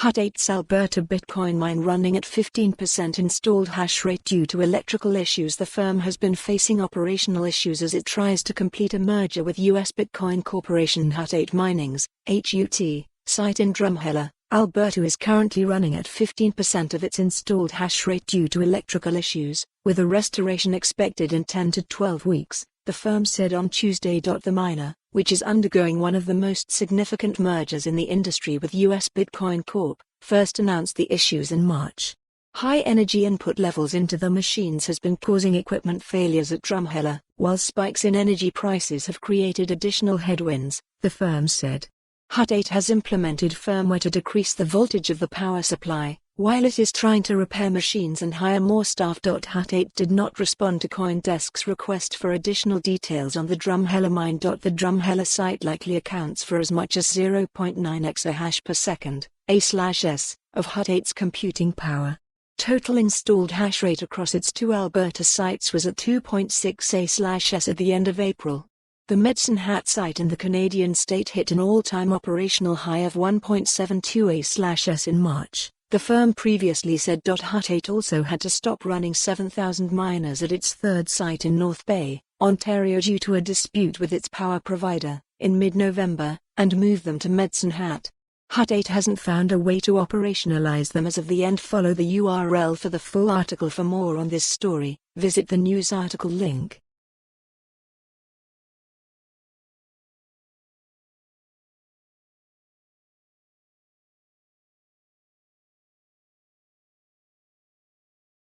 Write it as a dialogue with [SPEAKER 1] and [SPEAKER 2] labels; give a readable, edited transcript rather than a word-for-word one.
[SPEAKER 1] 8's Alberta Bitcoin mine running at 15% installed hash rate due to electrical issues. The firm has been facing operational issues as it tries to complete a merger with U.S. Bitcoin Corporation. 8 Mining's HUT site in Drumheller, Alberta is currently running at 15% of its installed hash rate due to electrical issues, with a restoration expected in 10 to 12 weeks, the firm said on Tuesday. The miner, which is undergoing one of the most significant mergers in the industry with U.S. Bitcoin Corp., first announced the issues in March. High energy input levels into the machines has been causing equipment failures at Drumheller, while spikes in energy prices have created additional headwinds, the firm said. Hashrate has implemented firmware to decrease the voltage of the power supply, while it is trying to repair machines and hire more staff. Hashrate did not respond to CoinDesk's request for additional details on the Drumheller mine. The Drumheller site likely accounts for as much as 0.9 exahash per second, A/s, of Hashrate's computing power. Total installed hash rate across its two Alberta sites was at 2.6 A/s at the end of April. The Medicine Hat site in the Canadian state hit an all-time operational high of 1.72 A/s in March, the firm previously said. Hashrate also had to stop running 7,000 miners at its third site in North Bay, Ontario due to a dispute with its power provider, in mid-November, and move them to Medicine Hat. Hashrate hasn't found a way to operationalize them as of the end. Follow the URL for the full article. For more on this story, visit the news article link.